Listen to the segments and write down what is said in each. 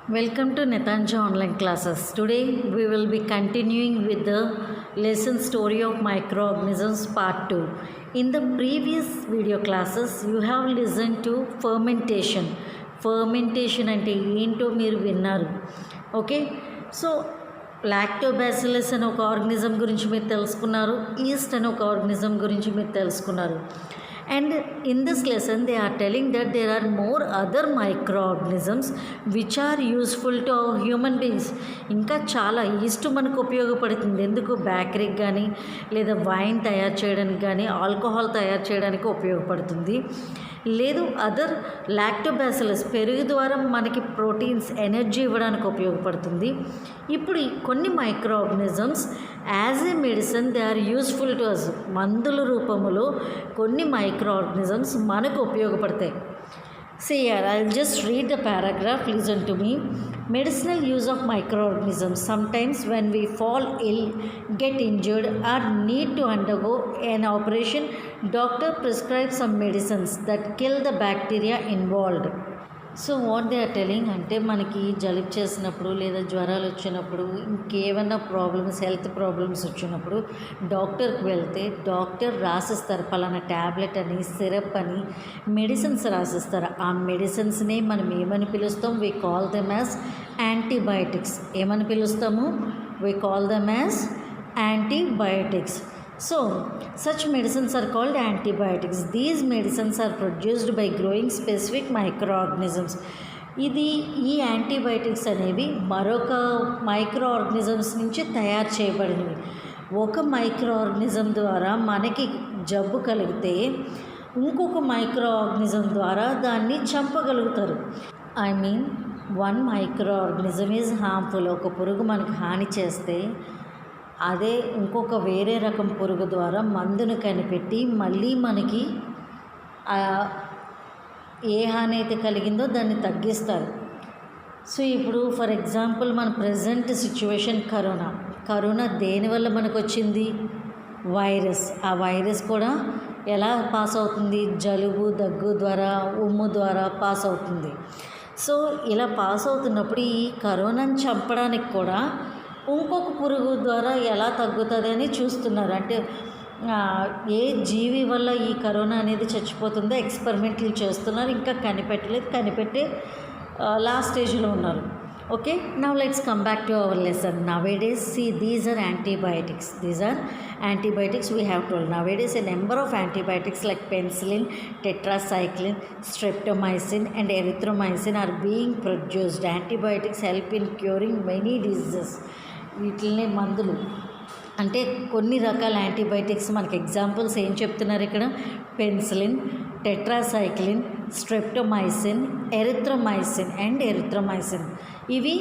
Welcome to Netanja online classes. Today we will be continuing with the lesson story of microorganisms part 2. In the previous video classes you have listened to fermentation. Fermentation అంటే ఏంటో మీరు విన్నారు. Okay, so Lactobacillus అనే ఒక organism గురించి మీరు తెలుసుకున్నారు, east అనే ఒక ఆర్గనిజం గురించి మీరు తెలుసుకున్నారు. And in this lesson they are telling that there are more other microorganisms which are useful to our human beings. ఇంకా చాలా ఈస్ట్ మనకు ఉపయోగపడుతుంది. ఎందుకు? బేకరీకి కానీ లేదా వైన్ తయారు చేయడానికి కానీ ఆల్కహాల్ తయారు చేయడానికి ఉపయోగపడుతుంది. లేదు అదర్ లాక్టోబాసిల్లస్ పెరుగు ద్వారా మనకి ప్రోటీన్స్ ఎనర్జీ ఇవ్వడానికి ఉపయోగపడుతుంది. ఇప్పుడు ఈ కొన్ని microorganisms as a medicine they are useful to us. మందుల రూపంలో కొన్ని మైక్రో ఆర్గనిజమ్స్ మనకు ఉపయోగపడతాయి. See here, I'll just read the paragraph, listen to me. Medicinal use of microorganisms. Sometimes when we fall ill, get injured or need to undergo an operation, doctor prescribes some medicines that kill the bacteria involved. So what they are telling అంటే మనకి జలుబు చేసినప్పుడు లేదా జ్వరాలు వచ్చినప్పుడు ఇంకేమైనా problems health problems వచ్చినప్పుడు డాక్టర్కి వెళ్తే డాక్టర్ రాసిస్తారు పలానా ట్యాబ్లెట్ అని సిరప్ అని మెడిసిన్స్ రాసిస్తారు. ఆ మెడిసిన్స్ని మనం ఏమని పిలుస్తాం? We call them as antibiotics. ఏమని పిలుస్తాము? We call them as antibiotics. So, such medicines are called antibiotics. These medicines are produced by growing specific microorganisms. ఈ యాంటీబయాటిక్స్ అనేవి మరొక మైక్రో ఆర్గనిజమ్స్ నుంచి తయారు చేయబడినవి. ఒక మైక్రో ఆర్గనిజం ద్వారా మనకి జబ్బు కలిగితే ఇంకొక మైక్రో ఆర్గనిజం ద్వారా దాన్ని చంపగలుగుతారు. I mean one micro organism is harmful. ఒక పురుగు మనకి హాని చేస్తే అదే ఇంకొక వేరే రకం పురుగు ద్వారా మందును కనిపెట్టి మళ్ళీ మనకి ఏ హాని అయితే కలిగిందో దాన్ని తగ్గిస్తారు. సో ఇప్పుడు ఫర్ ఎగ్జాంపుల్ మన ప్రజెంట్ సిచ్యువేషన్ కరోనా దేనివల్ల మనకు వచ్చింది? వైరస్. ఆ వైరస్ కూడా ఎలా పాస్ అవుతుంది? జలుబు దగ్గు ద్వారా ఉమ్ము ద్వారా పాస్ అవుతుంది. సో ఇలా పాస్ అవుతున్నప్పుడు ఈ కరోనాను చంపడానికి కూడా ఇంకొక పురుగు ద్వారా ఎలా తగ్గుతుంది అని చూస్తున్నారు. అంటే ఏ జీవి వల్ల ఈ కరోనా అనేది చచ్చిపోతుందో ఎక్స్పెరిమెంట్లు చేస్తున్నారు. ఇంకా కనిపెట్టే లాస్ట్ స్టేజ్లో ఉన్నారు. Okay, now let's come back to our lesson. Nowadays see these are antibiotics. We have told nowadays a number of antibiotics like penicillin, tetracycline, streptomycin and erythromycin are being produced. Antibiotics help in curing many diseases. వీటిని మందులు అంటే కొన్ని రకాల antibiotics మనకి examples ఏం చెప్తున్నారు ఇక్కడ? Penicillin, tetracycline, streptomycin, erythromycin. ఇవి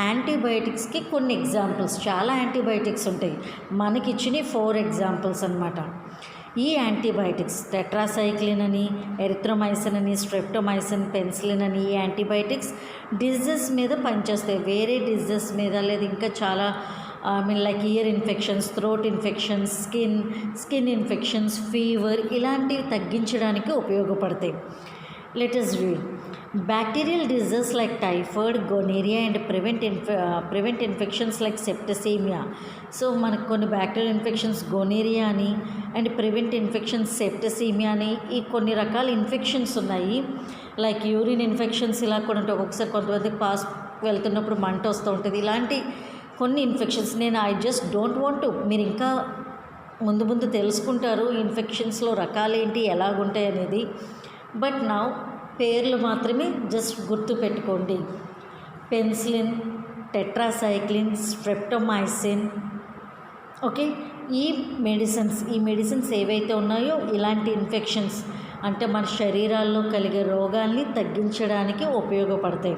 యాంటీబయాటిక్స్కి కొన్ని ఎగ్జాంపుల్స్. చాలా యాంటీబయాటిక్స్ ఉంటాయి. మనకి ఇచ్చిన 4 ఎగ్జాంపుల్స్ అన్నమాట. ఈ యాంటీబయాటిక్స్ టెట్రాసైక్లిన్ అని, ఎరిథ్రోమైసిన్ అని, స్ట్రెప్టోమైసిన్, పెన్సిలిన్ అని ఈ యాంటీబయాటిక్స్ డిజీజెస్ మీద పనిచేస్తాయి. వేరే డిజీజెస్ మీద లేదా ఇంకా చాలా like year infections, throat infections, skin infections, fever ఇలాంటివి తగ్గించడానికి ఉపయోగపడతాయి. Let us read. Bacterial diseases like typhoid, gonorrhea and prevent infections like septicemia. So మనకు కొన్ని బ్యాక్టీరియల్ ఇన్ఫెక్షన్స్ గోనేరియా అని అండ్ ప్రివెంట్ ఇన్ఫెక్షన్స్ సెప్టిసీమియా అని ఈ కొన్ని రకాల ఇన్ఫెక్షన్స్ ఉన్నాయి. లైక్ యూరిన్ ఇన్ఫెక్షన్స్ ఇలా కూడా ఉంటాయి. ఒక్కొక్కసారి కొంతమంది పాస్ వెళ్తున్నప్పుడు మంట వస్తూ ఉంటుంది. ఇలాంటి కొన్ని infections I just don't want to, మీరు ఇంకా ముందు తెలుసుకుంటారు ఇన్ఫెక్షన్స్లో రకాలేంటి ఎలాగుంటాయి అనేది. బట్ నా పేర్లు మాత్రమే జస్ట్ గుర్తు పెట్టుకోండి. Penicillin, tetracycline, streptomycin. ఓకే, ఈ మెడిసిన్స్ ఏవైతే ఉన్నాయో ఇలాంటి ఇన్ఫెక్షన్స్ అంటే మన శరీరాల్లో కలిగే రోగాల్ని తగ్గించడానికి ఉపయోగపడతాయి.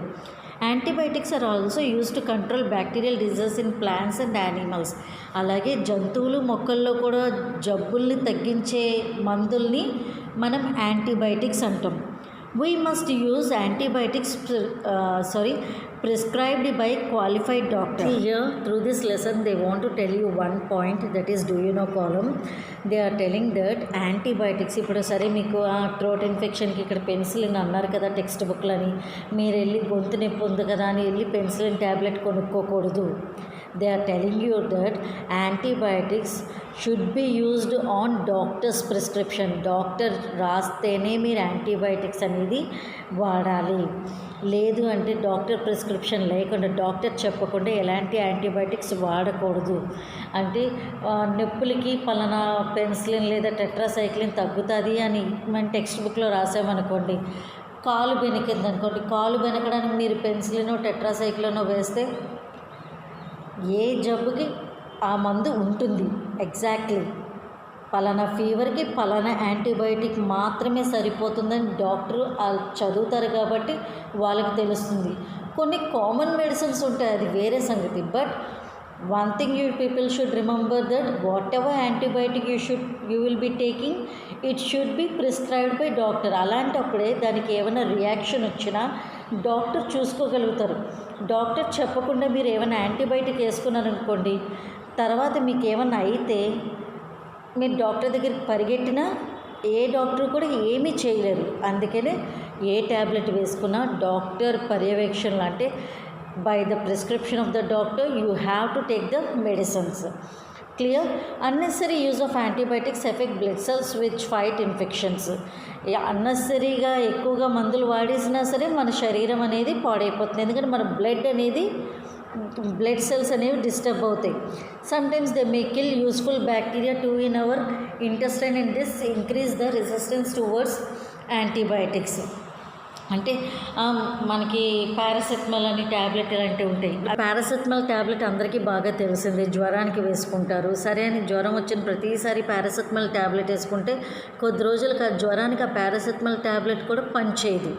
Antibiotics are also use to control bacterial diseases in plants and animals. అలాగే జంతువులు మొక్కల్లో కూడా జబ్బుల్ని తగ్గించే మందుల్ని మనం యాంటీబయాటిక్స్ అంటాం. We must use antibiotics prescribed by qualified doctor. See here, through this lesson they want to tell you one point, that is do you know column. They are telling that antibiotics, ఇప్పుడు సరే మీకు ఆ throat ఇన్ఫెక్షన్కి ఇక్కడ penicillin అన్నారు కదా text బుక్లని, మీరు వెళ్ళి గొంతు నొప్పి ఉంది కదా అని వెళ్ళి పెన్సిలిన్ ట్యాబ్లెట్ కొనుక్కోకూడదు. They are telling you that antibiotics should be used on doctor's prescription. Doctor రాస్తేనే మీరు యాంటీబయాటిక్స్ అనేది వాడాలి. లేదు అంటే డాక్టర్ ప్రిస్క్రిప్షన్ లేకుండా, డాక్టర్ చెప్పకుండా ఎలాంటి యాంటీబయాటిక్స్ వాడకూడదు. అంటే నొప్పులకి పలానా పెన్సిలిన్ లేదా టెట్రాసైక్లిన్ తగ్గుతుంది అని మన టెక్స్ట్ బుక్లో రాసామనుకోండి, కాలు బెనికింది అనుకోండి, కాలు బెనకడానికి మీరు పెన్సిలినో టెట్రాసైక్లినో వేస్తే ఏ జబ్బుకి ఆ మందు ఉంటుంది. ఎగ్జాక్ట్లీ పలానా ఫీవర్కి పలానా యాంటీబయాటిక్ మాత్రమే సరిపోతుందని డాక్టరు చదువుతారు కాబట్టి వాళ్ళకి తెలుస్తుంది. కొన్ని కామన్ మెడిసిన్స్ ఉంటాయి, అది వేరే సంగతి. But one thing you people should remember that whatever antibiotic you will be taking, it should be prescribed by doctor. అలాంటప్పుడే దానికి ఏమైనా రియాక్షన్ వచ్చినా డాక్టర్ చూసుకోగలుగుతారు. డాక్టర్ చెప్పకుండా మీరు ఏమైనా యాంటీబయాటిక్ వేసుకున్నారనుకోండి, తర్వాత మీకు ఏమైనా అయితే మీరు డాక్టర్ దగ్గరికి పరిగెట్టినా ఏ డాక్టర్ కూడా ఏమీ చేయలేరు. అందుకనే ఏ ట్యాబ్లెట్ వేసుకున్నా డాక్టర్ పర్యవేక్షణలు, అంటే by the prescription of the doctor you have to take the medicines. Clear? Unnecessary use of antibiotics affect blood cells which fight infections. అన్నెసరీగా ఎక్కువగా మందులు వాడేసినా సరే మన శరీరం అనేది పాడైపోతుంది. ఎందుకంటే మన బ్లడ్ సెల్స్ అనేవి డిస్టర్బ్ అవుతాయి. Sometimes they may kill useful bacteria two in our intestine and this increase the resistance towards antibiotics. అంటే మనకి పారాసెటమాల్ అని ట్యాబ్లెట్ ఇలాంటివి ఉంటాయి. పారాసెటమాల్ ట్యాబ్లెట్ అందరికీ బాగా తెలిసిందే, జ్వరానికి వేసుకుంటారు. సరే అని జ్వరం వచ్చిన ప్రతిసారి పారాసెటమాల్ ట్యాబ్లెట్ వేసుకుంటే కొద్ది రోజులకు ఆ జ్వరానికి ఆ పారాసెటమాల్ ట్యాబ్లెట్ కూడా పనిచేయదు.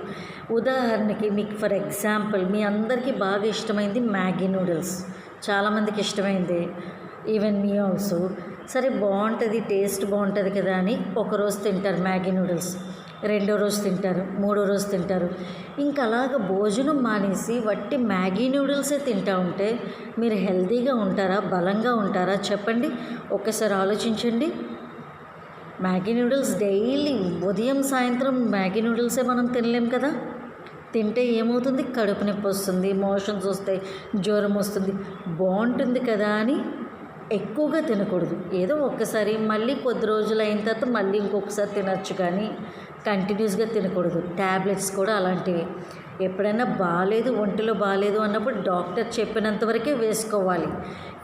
ఉదాహరణకి మీకు ఫర్ ఎగ్జాంపుల్ మీ అందరికీ బాగా ఇష్టమైంది మ్యాగీ నూడిల్స్, చాలామందికి ఇష్టమైంది, ఈవెన్ మీ ఆల్సో. సరే బాగుంటుంది, టేస్ట్ బాగుంటుంది కదా అని ఒకరోజు తింటారు మ్యాగీ నూడిల్స్, రెండో రోజు తింటారు, మూడో రోజు తింటారు. ఇంకా అలాగ భోజనం మానేసి వట్టి మ్యాగీ నూడిల్సే తింటూ ఉంటే మీరు హెల్తీగా ఉంటారా, బలంగా ఉంటారా చెప్పండి? ఒక్కసారి ఆలోచించండి. మ్యాగీ నూడిల్స్ డైలీ ఉదయం సాయంత్రం మ్యాగీ నూడిల్సే మనం తినలేం కదా. తింటే ఏమవుతుంది? కడుపు నొప్పి వస్తుంది, మోషన్స్ వస్తాయి, జ్వరం వస్తుంది. బాగుంటుంది కదా అని ఎక్కువగా తినకూడదు. ఏదో ఒక్కసారి, మళ్ళీ కొద్ది రోజులు అయిన తర్వాత మళ్ళీ ఇంకొకసారి తినచ్చు, కానీ కంటిన్యూస్గా తినకూడదు. ట్యాబ్లెట్స్ కూడా అలాంటివి. ఎప్పుడైనా బాగాలేదు, ఒంటిలో బాగాలేదు అన్నప్పుడు డాక్టర్ చెప్పినంత వరకే వేసుకోవాలి.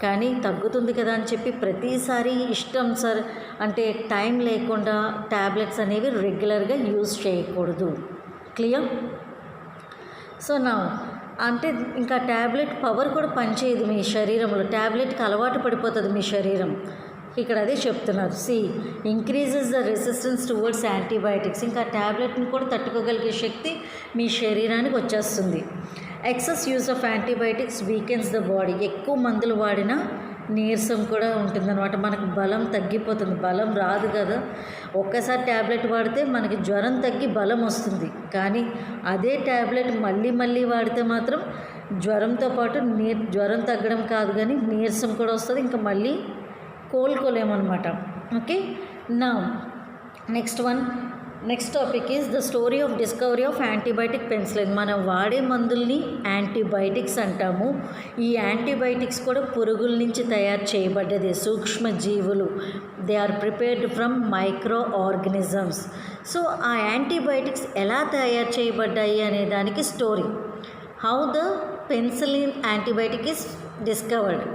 కానీ తగ్గుతుంది కదా అని చెప్పి ప్రతిసారి ఇష్టం సార్ అంటే టైం లేకుండా ట్యాబ్లెట్స్ అనేవి రెగ్యులర్గా యూజ్ చేయకూడదు. క్లియర్? సో నా అంటే ఇంకా ట్యాబ్లెట్ పవర్ కూడా పనిచేయదు మీ శరీరంలో, ట్యాబ్లెట్కి అలవాటు పడిపోతుంది మీ శరీరం. ఇక్కడ అదే చెప్తున్నారు. Increases the resistance towards antibiotics. ఇంకా ట్యాబ్లెట్ని కూడా తట్టుకోగలిగే శక్తి మీ శరీరానికి వచ్చేస్తుంది. Excess use of antibiotics weakens the body. ఎక్కువ మందులు వాడినా నీరసం కూడా ఉంటుందన్నమాట, మనకు బలం తగ్గిపోతుంది, బలం రాదు కదా. ఒక్కసారి ట్యాబ్లెట్ వాడితే మనకి జ్వరం తగ్గి బలం వస్తుంది, కానీ అదే ట్యాబ్లెట్ మళ్ళీ వాడితే మాత్రం జ్వరంతో పాటు జ్వరం తగ్గడం కాదు కానీ నీరసం కూడా వస్తుంది, ఇంకా మళ్ళీ కోలుకోలేమన్నమాట. ఓకే, నా next topic is the story of discovery of antibiotic penicillin. మనం వాడే మందుల్ని యాంటీబయాటిక్స్ అంటాము. ఈ యాంటీబయాటిక్స్ కూడా పురుగుల నుంచి తయారు చేయబడ్డది, సూక్ష్మజీవులు. They are prepared from microorganisms. So ఆ యాంటీబయాటిక్స్ ఎలా తయారు చేయబడ్డాయి అనే దానికి story. How the penicillin antibiotic is discovered.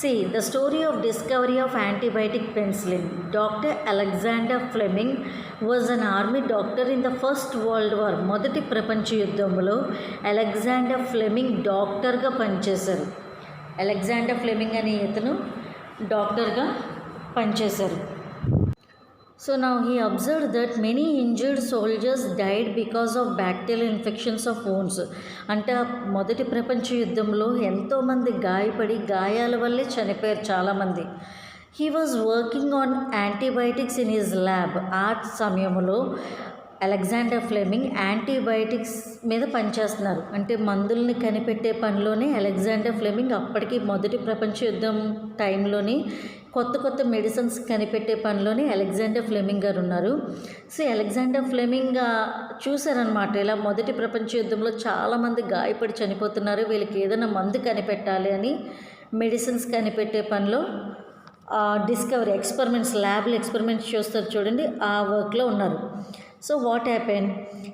See, the story of discovery of antibiotic penicillin. Dr. Alexander Fleming was an army doctor in the First World War. మొదటి ప్రపంచ యుద్ధంలో Alexander Fleming డాక్టర్గా పనిచేశారు. అలెగ్జాండర్ ఫ్లెమింగ్ అనే ఇతను డాక్టర్గా పనిచేశారు. So now he observed that many injured soldiers died because of bacterial infections of wounds. అంటే మొదటి ప్రపంచ యుద్ధంలో ఎంతోమంది గాయపడి గాయాల వల్లే చనిపోయారు చాలామంది. He was working on antibiotics in his lab. ఆ సమయంలో అలెగ్జాండర్ ఫ్లెమింగ్ యాంటీబయాటిక్స్ మీద పనిచేస్తున్నారు. అంటే మందుల్ని కనిపెట్టే పనిలోనే అలెగ్జాండర్ ఫ్లెమింగ్ అప్పటికి మొదటి ప్రపంచ యుద్ధం టైంలోని కొత్త మెడిసిన్స్ కనిపెట్టే పనిలోనే అలెగ్జాండర్ ఫ్లెమింగ్ గారు ఉన్నారు. సో అలెగ్జాండర్ ఫ్లెమింగ్ చూసారనమాట, ఇలా మొదటి ప్రపంచ యుద్ధంలో చాలామంది గాయపడి చనిపోతున్నారు, వీళ్ళకి ఏదైనా మందు కనిపెట్టాలి అని మెడిసిన్స్ కనిపెట్టే పనిలో డిస్కవరీ ఎక్స్పెరిమెంట్స్, ల్యాబ్లో ఎక్స్పెరిమెంట్స్ చేస్తారు చూడండి, ఆ వర్క్లో ఉన్నారు. So what happen,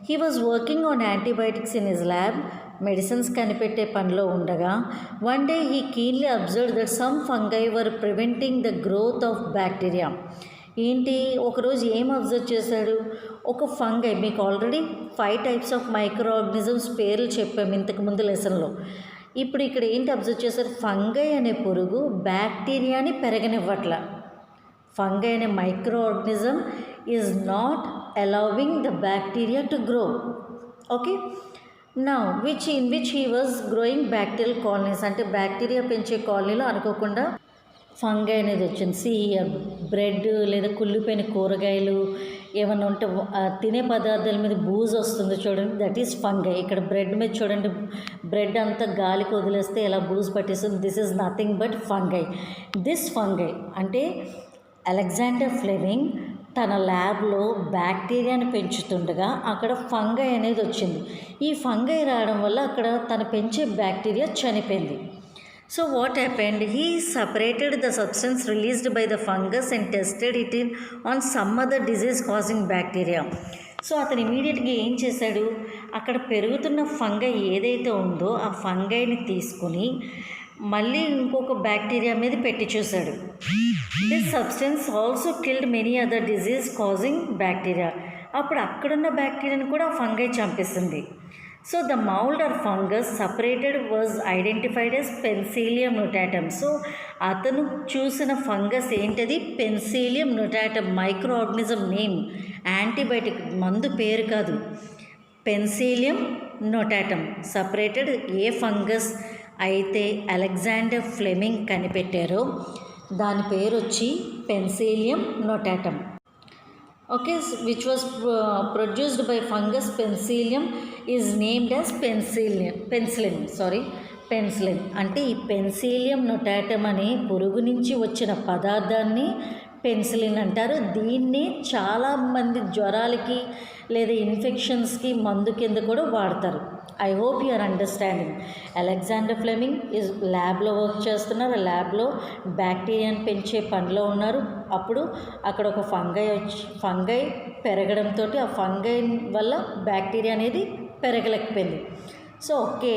he was working on antibiotics in his lab. Medicines కనిపెట్టే పనిలో ఉండగా one day he keenly observe that some fungi were preventing the growth of bacteria. ఏంటి, ఒకరోజు ఏం అబ్జర్వ్ చేశాడు, ఒక ఫంగై, మీకు already 5 types of micro organisms పేర్లు చెప్పాము ఇంతకుముందు లెసన్లో. ఇప్పుడు ఇక్కడ ఏంటి అబ్జర్వ్ చేశారు, ఫంగై అనే పురుగు బ్యాక్టీరియాని పెరగనివ్వట్ల. ఫంగై అనే micro organism is not allowing the bacteria to grow. Okay, now in which he was growing bacterial colonies. అంటే బ్యాక్టీరియా పెంచే కాలనీలో అనుకోకుండా ఫంగై అనేది వచ్చింది. బ్రెడ్ లేదా కుళ్ళిపోయిన కూరగాయలు ఏమన్నా ఉంటే తినే పదార్థాల మీద బూజు వస్తుంది చూడండి, దట్ ఈస్ ఫంగై. ఇక్కడ బ్రెడ్ మీద చూడండి, బ్రెడ్ అంతా గాలికి వదిలేస్తే ఎలా బూజు పట్టేస్తుంది, this is nothing but fungi. This fungi అంటే అలెగ్జాండర్ ఫ్లెమింగ్ తన ల్యాబ్లో బ్యాక్టీరియాని పెంచుతుండగా అక్కడ ఫంగై అనేది వచ్చింది. ఈ ఫంగై రావడం వల్ల అక్కడ తను పెంచే బ్యాక్టీరియా చనిపోయింది. So what happened, he separated the substance released by the fungus and tested it on some other disease causing bacteria. So అతను ఇమీడియట్గా ఏం చేశాడు, అక్కడ పెరుగుతున్న ఫంగై ఏదైతే ఉందో ఆ ఫంగైని తీసుకుని మళ్ళీ ఇంకొక బ్యాక్టీరియా మీద పెట్టి చూశాడు. This substance also killed many other disease causing bacteria. అప్పుడు అక్కడున్న బ్యాక్టీరియాని కూడా ఫంగై చంపేసింది. So the mould or fungus separated was identified as Penicillium notatum. సో అతను చూసిన ఫంగస్ ఏంటది, Penicillium notatum. Micro organism name, antibiotic మందు పేరు కాదు, పెన్సిలియం నొటాటమ్. సపరేటెడ్ ఏ ఫంగస్ అయితే అలెగ్జాండర్ ఫ్లెమింగ్ కనిపెట్టారో దాని పేరు వచ్చి పెన్సిలియం నొటాటమ్. Okay, which was produced by fungus Penicillium is named as penicillin. అంటే ఈ పెన్సిలియం నొటాటమ్ అనే పురుగు నుంచి వచ్చిన పదార్థాన్ని పెన్సిలిన్ అంటారు. దీన్ని చాలామంది జ్వరాలకి లేదా ఇన్ఫెక్షన్స్కి మందు కింద కూడా వాడతారు. I hope you are understanding. Alexander Fleming is ల్యాబ్లో వర్క్ చేస్తున్నారు, ల్యాబ్లో బ్యాక్టీరియాని పెంచే పనిలో ఉన్నారు. అప్పుడు అక్కడ ఒక ఫంగై పెరగడంతో ఆ ఫంగై వల్ల బ్యాక్టీరియా అనేది పెరగలేకపోయింది. సో ఓకే,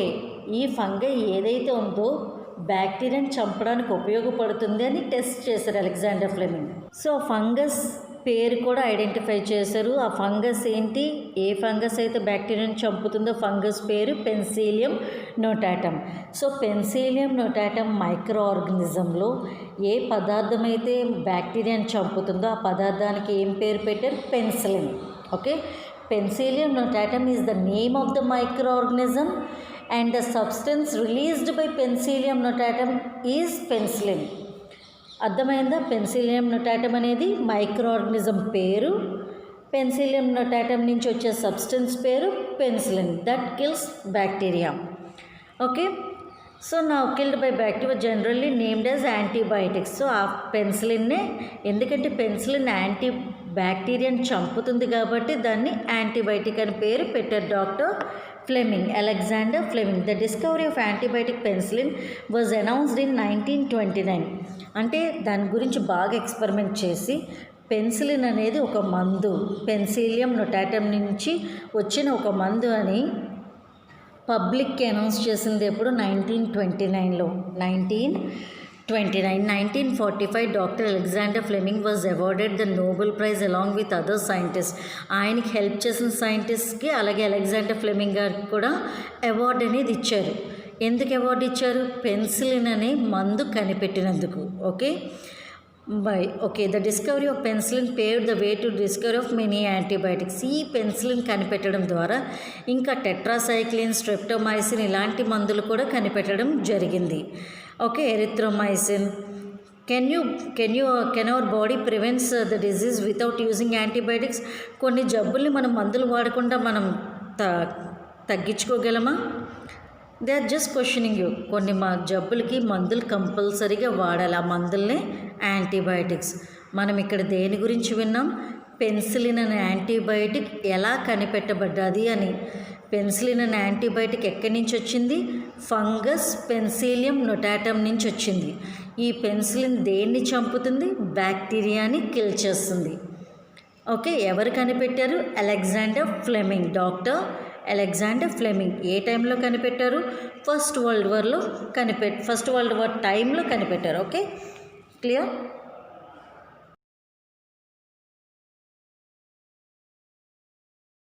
ఈ ఫంగై ఏదైతే ఉందో బ్యాక్టీరియాని చంపడానికి ఉపయోగపడుతుంది అని టెస్ట్ చేశారు అలెగ్జాండర్ ఫ్లెమింగ్. సో ఫంగస్ పేరు కూడా ఐడెంటిఫై చేశారు. ఆ ఫంగస్ ఏంటి, ఏ ఫంగస్ అయితే బ్యాక్టీరియాని చంపుతుందో ఫంగస్ పేరు Penicillium notatum. So Penicillium notatum micro ఆర్గనిజంలో ఏ పదార్థం అయితే బ్యాక్టీరియాని చంపుతుందో ఆ పదార్థానికి ఏం పేరు పెట్టారు, penicillin. Okay, Penicillium notatum is the name of the micro organism and the substance released by Penicillium notatum is penicillin. అర్థమైందా? పెన్సిలియం నొటాటమ్ అనేది మైక్రో ఆర్గనిజం పేరు, పెన్సిలియం నొటాటమ్ నుంచి వచ్చే సబ్స్టెన్స్ పేరు penicillin, that kills bacteria. Okay, so నా killed by bacteria generally named as antibiotics. So ఆ పెన్సిలిన్నే, ఎందుకంటే penicillin anti బ్యాక్టీరియాని చంపుతుంది కాబట్టి దాన్ని యాంటీబయాటిక్ అని పేరు పెట్టారు doctor Fleming, Alexander Fleming. The discovery of antibiotic penicillin was announced in 1929. అంటే దాని గురించి బాగా ఎక్స్పెరిమెంట్ చేసి పెన్సిలిన్ అనేది ఒక మందు, పెన్సిలియం నొటాటమ్ నుంచి వచ్చిన ఒక మందు అని పబ్లిక్కి అనౌన్స్ చేసింది ఎప్పుడు, 1929లో. 1945 doctor Alexander Fleming was awarded the Nobel prize along with other scientist. ఆయనకి హెల్ప్ చేసిన సైంటిస్ట్కి అలాగే అలెగ్జాండర్ ఫ్లెమింగ్ గారికి కూడా అవార్డు అనేది ఇచ్చారు. ఎందుకు అవార్డు ఇచ్చారు, పెన్సిలిన్ అనే మందు కనిపెట్టినందుకు. Okay, the discovery of penicillin paved the way to discovery of many antibiotics. ఈ పెన్సిలిన్ కనిపెట్టడం ద్వారా ఇంకా టెట్రాసైక్లిన్, స్ట్రెప్టోమైసిన్ ఇలాంటి మందులు కూడా కనిపెట్టడం జరిగింది. Okay, erythromycin, can our body prevents the disease without using antibiotics? కొన్ని జబ్బుల్ని మనం మందులు వాడకుండా మనం తగ్గించుకోగలమా? They are just questioning you. కొన్ని జబ్బులకి మందులు కంపల్సరీగా వాడాలి, ఆ మందులనే యాంటీబయాటిక్స్. మనం ఇక్కడ దేని గురించి విన్నాం? పెన్సిలిన్ అనే యాంటీబయాటిక్ ఎలా కనిపెట్టబడ్డది అని. పెన్సిలిన్ అనే యాంటీబయాటిక్ ఎక్కడి నుంచి వచ్చింది? ఫంగస్ పెన్సిలియం నొటాటమ్ నుంచి వచ్చింది. ఈ పెన్సిలిన్ దేన్ని చంపుతుంది? బ్యాక్టీరియాని కిల్ చేస్తుంది. ఓకే, ఎవరు కనిపెట్టారు? Alexander Fleming. Doctor Alexander Fleming. ఏ టైంలో కనిపెట్టారు? ఫస్ట్ వరల్డ్ వార్ టైంలో కనిపెట్టారు. Okay, clear?